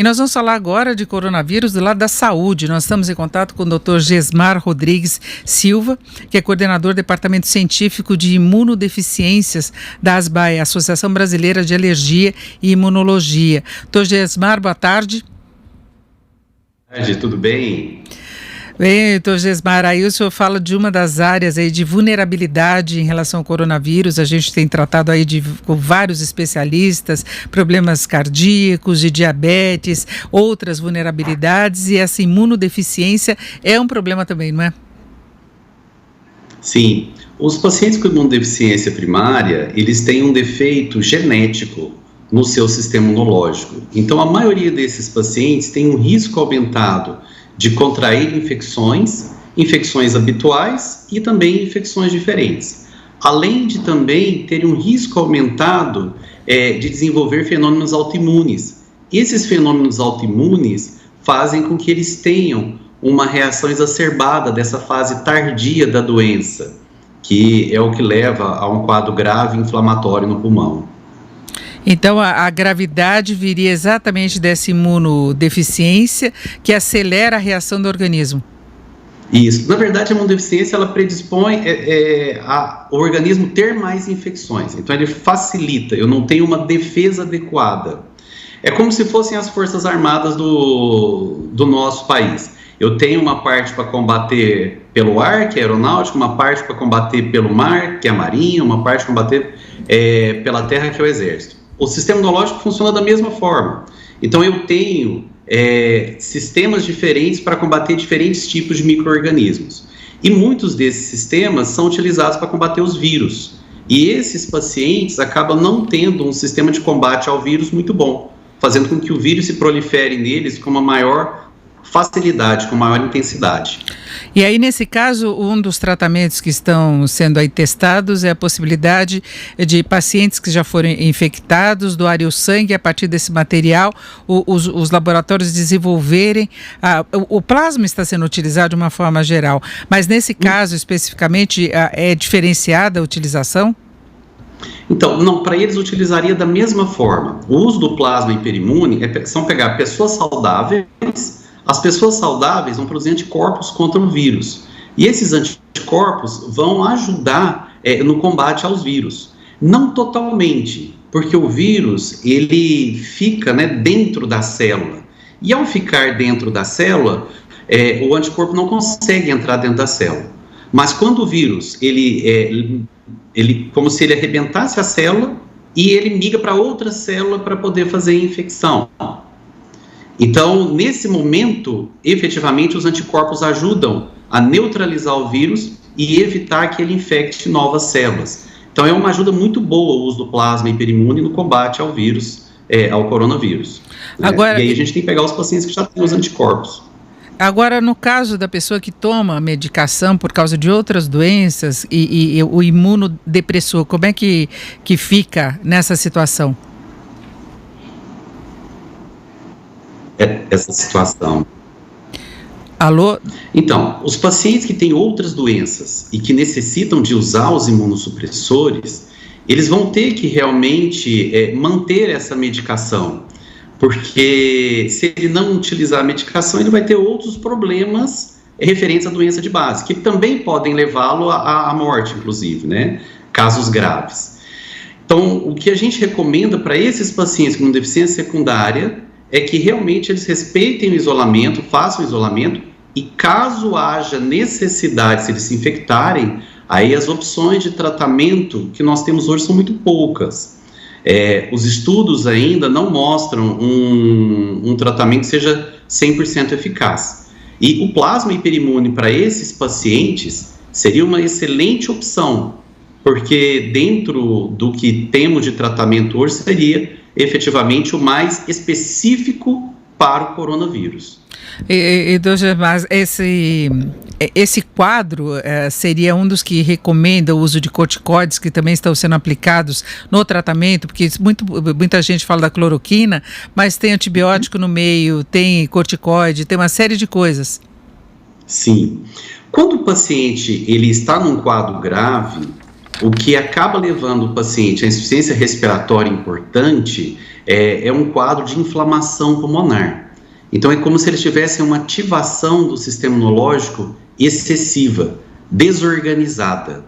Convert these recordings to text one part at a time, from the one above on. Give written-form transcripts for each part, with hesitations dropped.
E nós vamos falar agora de coronavírus do lado da saúde. Nós estamos em contato com o Dr. Gesmar Rodrigues Silva, que é coordenador do Departamento Científico de Imunodeficiências da ASBAE, Associação Brasileira de Alergia e Imunologia. Dr. Gesmar, boa tarde. Boa tarde, tudo bem? Bem, doutor Gesmar, aí o senhor fala de uma das áreas aí de vulnerabilidade em relação ao coronavírus. A gente tem tratado aí com vários especialistas, problemas cardíacos, de diabetes, outras vulnerabilidades, e essa imunodeficiência é um problema também, não é? Sim, os pacientes com imunodeficiência primária, eles têm um defeito genético no seu sistema imunológico. Então, a maioria desses pacientes tem um risco aumentado de contrair infecções habituais e também infecções diferentes. Além de também ter um risco aumentado de desenvolver fenômenos autoimunes. Esses fenômenos autoimunes fazem com que eles tenham uma reação exacerbada dessa fase tardia da doença, que é o que leva a um quadro grave inflamatório no pulmão. Então, a gravidade viria exatamente dessa imunodeficiência que acelera a reação do organismo. Isso. Na verdade, a imunodeficiência ela predispõe o organismo ter mais infecções. Então, ele facilita. Eu não tenho uma defesa adequada. É como se fossem as Forças Armadas do nosso país. Eu tenho uma parte para combater pelo ar, que é a aeronáutica, uma parte para combater pelo mar, que é a marinha, uma parte para combater pela terra, que é o exército. O sistema imunológico funciona da mesma forma. Então, eu tenho sistemas diferentes para combater diferentes tipos de micro-organismos. E muitos desses sistemas são utilizados para combater os vírus. E esses pacientes acabam não tendo um sistema de combate ao vírus muito bom, fazendo com que o vírus se prolifere neles com uma maior facilidade, com maior intensidade. E aí, nesse caso, um dos tratamentos que estão sendo aí testados é a possibilidade de pacientes que já foram infectados doarem o sangue a partir desse material, os laboratórios desenvolverem. O plasma está sendo utilizado de uma forma geral, mas nesse caso especificamente é diferenciada a utilização? Então, não, para eles utilizaria da mesma forma. O uso do plasma hiperimune são pegar pessoas saudáveis. As pessoas saudáveis vão produzir anticorpos contra o vírus. E esses anticorpos vão ajudar no combate aos vírus. Não totalmente, porque o vírus ele fica dentro da célula. E ao ficar dentro da célula, o anticorpo não consegue entrar dentro da célula. Mas quando o vírus, ele como se ele arrebentasse a célula e ele migra para outra célula para poder fazer a infecção. Então, nesse momento, efetivamente, os anticorpos ajudam a neutralizar o vírus e evitar que ele infecte novas células. Então, é uma ajuda muito boa o uso do plasma hiperimune no combate ao vírus, ao coronavírus. Agora, e aí a gente tem que pegar os pacientes que já têm os anticorpos. Agora, no caso da pessoa que toma medicação por causa de outras doenças e o imunodepressor, como é que fica nessa situação? Essa situação. Alô? Então, os pacientes que têm outras doenças e que necessitam de usar os imunossupressores, eles vão ter que realmente manter essa medicação, porque se ele não utilizar a medicação, ele vai ter outros problemas referentes à doença de base, que também podem levá-lo à morte, inclusive, casos graves. Então, o que a gente recomenda para esses pacientes com deficiência secundária é que realmente eles respeitem o isolamento, façam o isolamento, e caso haja necessidade, se eles se infectarem, aí as opções de tratamento que nós temos hoje são muito poucas. Os estudos ainda não mostram um tratamento que seja 100% eficaz. E o plasma hiperimune para esses pacientes seria uma excelente opção, porque dentro do que temos de tratamento hoje seria efetivamente o mais específico para o coronavírus. Mas esse quadro seria um dos que recomenda o uso de corticoides que também estão sendo aplicados no tratamento, porque muita gente fala da cloroquina, mas tem antibiótico no meio, tem corticoide, tem uma série de coisas. Sim. Quando o paciente ele está num quadro grave, o que acaba levando o paciente à insuficiência respiratória importante é um quadro de inflamação pulmonar. Então, é como se eles tivessem uma ativação do sistema imunológico excessiva, desorganizada.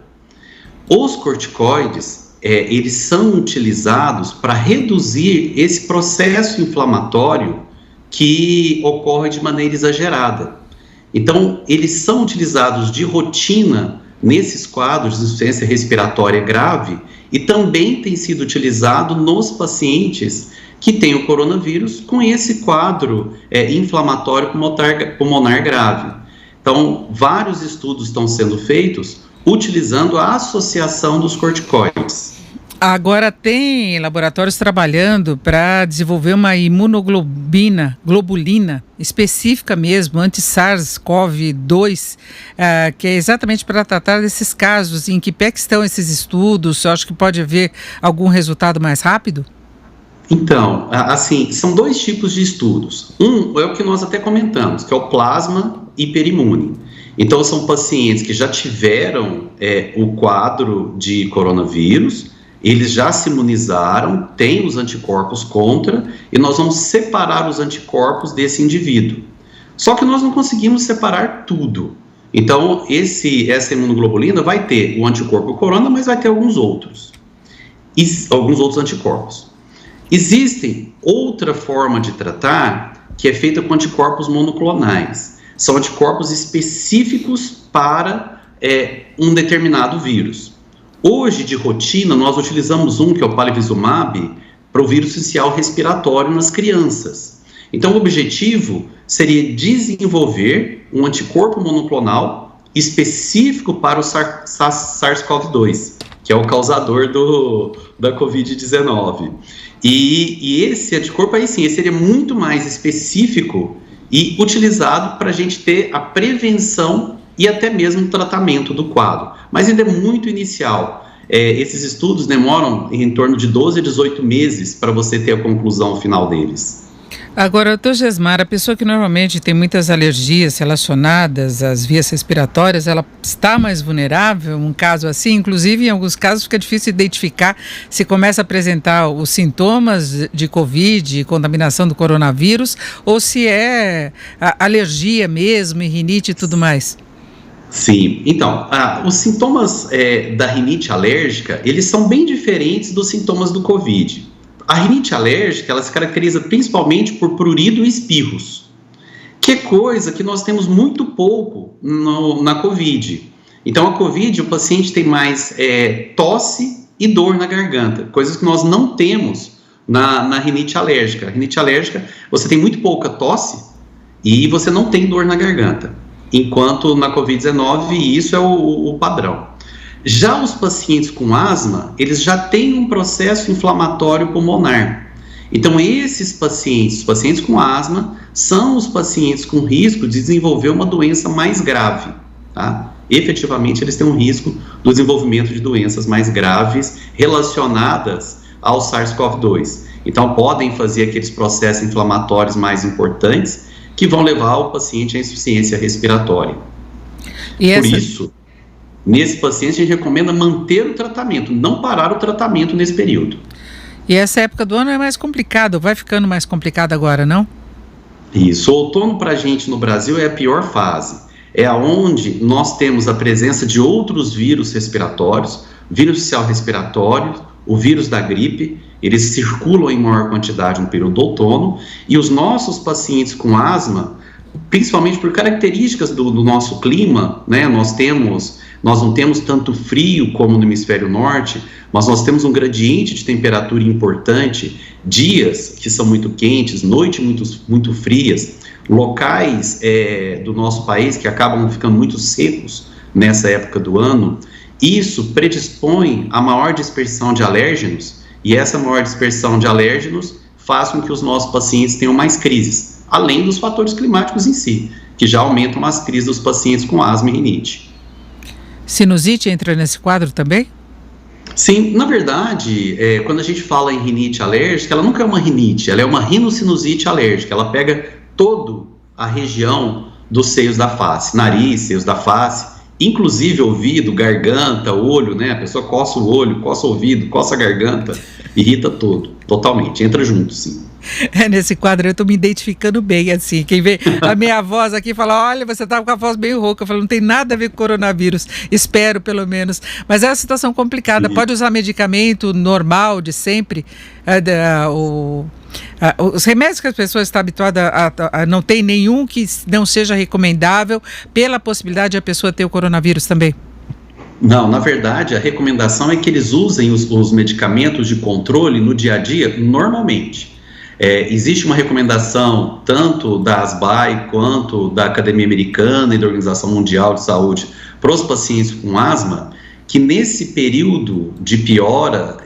Os corticoides, eles são utilizados para reduzir esse processo inflamatório que ocorre de maneira exagerada. Então, eles são utilizados de rotina nesses quadros de insuficiência respiratória grave e também tem sido utilizado nos pacientes que têm o coronavírus com esse quadro inflamatório pulmonar grave. Então, vários estudos estão sendo feitos utilizando a associação dos corticoides. Agora tem laboratórios trabalhando para desenvolver uma imunoglobulina específica mesmo, anti-SARS-CoV-2, que é exatamente para tratar desses casos. Em que pé que estão esses estudos? Eu acho que pode haver algum resultado mais rápido? Então, assim, são dois tipos de estudos. Um é o que nós até comentamos, que é o plasma hiperimune. Então, são pacientes que já tiveram o quadro de coronavírus, eles já se imunizaram, têm os anticorpos contra, e nós vamos separar os anticorpos desse indivíduo. Só que nós não conseguimos separar tudo. Então, essa imunoglobulina vai ter o anticorpo corona, mas vai ter alguns outros anticorpos. Existe outra forma de tratar, que é feita com anticorpos monoclonais. São anticorpos específicos para um determinado vírus. Hoje, de rotina, nós utilizamos um que é o palivizumab para o vírus sincicial respiratório nas crianças. Então, o objetivo seria desenvolver um anticorpo monoclonal específico para o SARS-CoV-2, que é o causador da Covid-19. E esse anticorpo, aí sim, seria muito mais específico e utilizado para a gente ter a prevenção e até mesmo o tratamento do quadro. Mas ainda é muito inicial. Esses estudos demoram em torno de 12 a 18 meses para você ter a conclusão final deles. Agora, doutor Gesmar, a pessoa que normalmente tem muitas alergias relacionadas às vias respiratórias, ela está mais vulnerável? Um caso assim, inclusive em alguns casos fica difícil identificar se começa a apresentar os sintomas de Covid, contaminação do coronavírus, ou se é alergia mesmo, rinite e tudo mais. Sim, então, os sintomas da rinite alérgica, eles são bem diferentes dos sintomas do Covid. A rinite alérgica, ela se caracteriza principalmente por prurido e espirros, que é coisa que nós temos muito pouco na Covid. Então, a Covid, o paciente tem mais tosse e dor na garganta, coisas que nós não temos na rinite alérgica. A rinite alérgica, você tem muito pouca tosse e você não tem dor na garganta, enquanto na Covid-19 isso é o padrão. Já os pacientes com asma, eles já têm um processo inflamatório pulmonar. Então, esses pacientes, os pacientes com asma, são os pacientes com risco de desenvolver uma doença mais grave, tá? Efetivamente, eles têm um risco do desenvolvimento de doenças mais graves relacionadas ao SARS-CoV-2. Então, podem fazer aqueles processos inflamatórios mais importantes que vão levar o paciente à insuficiência respiratória. Por isso, nesse paciente, a gente recomenda manter o tratamento, não parar o tratamento nesse período. E essa época do ano é mais complicado, vai ficando mais complicado agora, não? Isso, o outono para a gente no Brasil é a pior fase. É onde nós temos a presença de outros vírus respiratórios, vírus sincicial respiratório, o vírus da gripe, eles circulam em maior quantidade no período do outono, e os nossos pacientes com asma, principalmente por características do nosso clima, né, nós não temos tanto frio como no hemisfério norte, mas nós temos um gradiente de temperatura importante, dias que são muito quentes, noites muito frias, locais do nosso país que acabam ficando muito secos nessa época do ano. Isso predispõe a maior dispersão de alérgenos, e essa maior dispersão de alérgenos faz com que os nossos pacientes tenham mais crises, além dos fatores climáticos em si, que já aumentam as crises dos pacientes com asma e rinite. Sinusite entra nesse quadro também? Sim, na verdade, quando a gente fala em rinite alérgica, ela nunca é uma rinite, ela é uma rinocinusite alérgica, ela pega toda a região dos seios da face, nariz, seios da face inclusive ouvido, garganta, olho, né? A pessoa coça o olho, coça o ouvido, coça a garganta, irrita todo, totalmente, entra junto, sim. Nesse quadro eu tô me identificando bem, assim, quem vê a minha voz aqui fala, olha, você tá com a voz bem rouca, eu falo, não tem nada a ver com coronavírus, espero pelo menos, mas é uma situação complicada, pode usar medicamento normal, de sempre, os remédios que as pessoas estão habituadas a não tem nenhum que não seja recomendável, pela possibilidade de a pessoa ter o coronavírus também? Não, na verdade, a recomendação é que eles usem os medicamentos de controle no dia a dia normalmente. Existe uma recomendação tanto da ASBAI quanto da Academia Americana e da Organização Mundial de Saúde para os pacientes com asma, que nesse período de piora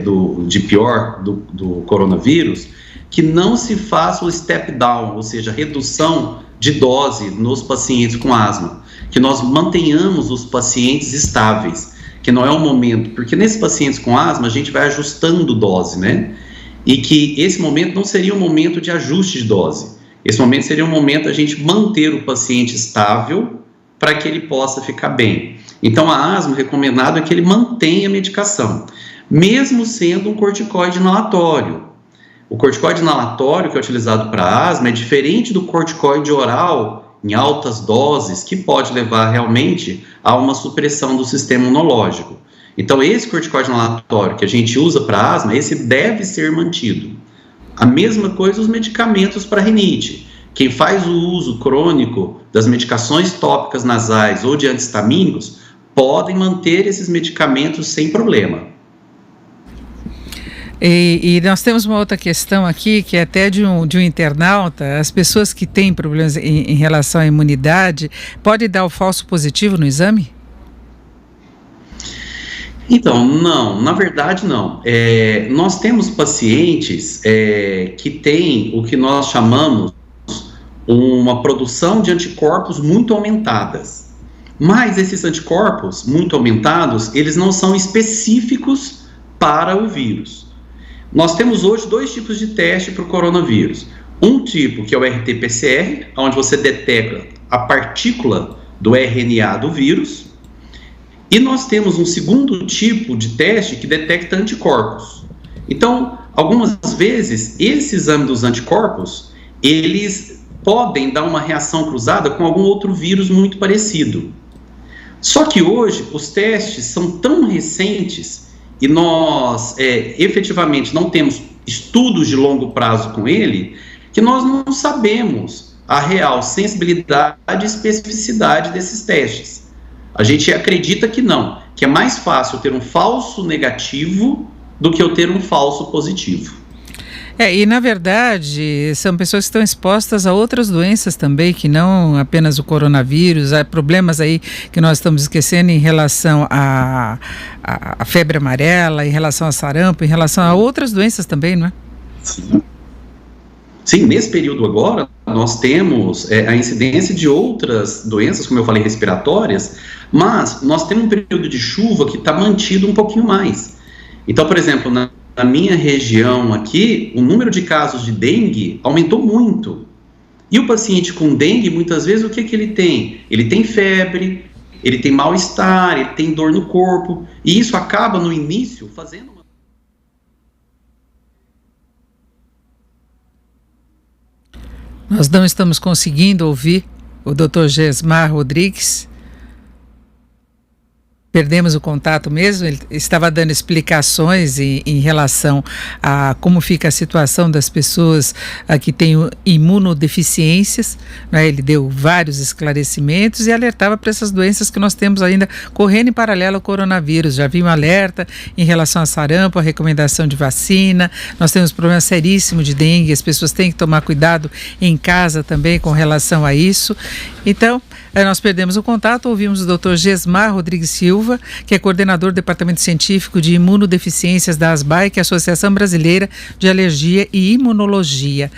do coronavírus, que não se faça o step down, ou seja, redução de dose nos pacientes com asma, que nós mantenhamos os pacientes estáveis, que não é o momento, porque nesses pacientes com asma a gente vai ajustando dose, né? E que esse momento não seria um momento de ajuste de dose. Esse momento seria um momento a gente manter o paciente estável para que ele possa ficar bem. Então, a asma, o recomendado é que ele mantenha a medicação, mesmo sendo um corticoide inalatório. O corticoide inalatório que é utilizado para asma é diferente do corticoide oral em altas doses, que pode levar realmente a uma supressão do sistema imunológico. Então, esse corticoide inalatório que a gente usa para asma, esse deve ser mantido. A mesma coisa os medicamentos para rinite. Quem faz o uso crônico das medicações tópicas nasais ou de antihistamínicos, podem manter esses medicamentos sem problema. E nós temos uma outra questão aqui, que é até de um internauta. As pessoas que têm problemas em relação à imunidade, pode dar o falso positivo no exame? Então, não, na verdade não. Nós temos pacientes que têm o que nós chamamos uma produção de anticorpos muito aumentadas. Mas esses anticorpos muito aumentados, eles não são específicos para o vírus. Nós temos hoje 2 tipos de teste para o coronavírus. Um tipo que é o RT-PCR, onde você detecta a partícula do RNA do vírus. E nós temos um segundo tipo de teste que detecta anticorpos. Então, algumas vezes, esse exame dos anticorpos, eles podem dar uma reação cruzada com algum outro vírus muito parecido. Só que hoje, os testes são tão recentes e nós efetivamente não temos estudos de longo prazo com ele, que nós não sabemos a real sensibilidade e especificidade desses testes. A gente acredita que não, que é mais fácil ter um falso negativo do que eu ter um falso positivo. E na verdade são pessoas que estão expostas a outras doenças também, que não apenas o coronavírus, há problemas aí que nós estamos esquecendo em relação à febre amarela, em relação a sarampo, em relação a outras doenças também, não é? Sim, nesse período agora nós temos a incidência de outras doenças, como eu falei, respiratórias, mas nós temos um período de chuva que está mantido um pouquinho mais. Então, por exemplo, na minha região aqui, o número de casos de dengue aumentou muito. E o paciente com dengue, muitas vezes, o que ele tem? Ele tem febre, ele tem mal-estar, ele tem dor no corpo, e isso acaba no início fazendo uma... Nós não estamos conseguindo ouvir o Dr. Gesmar Rodrigues. Perdemos o contato mesmo, ele estava dando explicações em relação a como fica a situação das pessoas que têm imunodeficiências, né? Ele deu vários esclarecimentos e alertava para essas doenças que nós temos ainda correndo em paralelo ao coronavírus. Já vi um alerta em relação a sarampo, a recomendação de vacina, nós temos problema seríssimo de dengue, as pessoas têm que tomar cuidado em casa também com relação a isso. Então, nós perdemos o contato, ouvimos o Dr. Gesmar Rodrigues Silva, que é coordenador do Departamento Científico de Imunodeficiências da ASBAI, que é a Associação Brasileira de Alergia e Imunologia.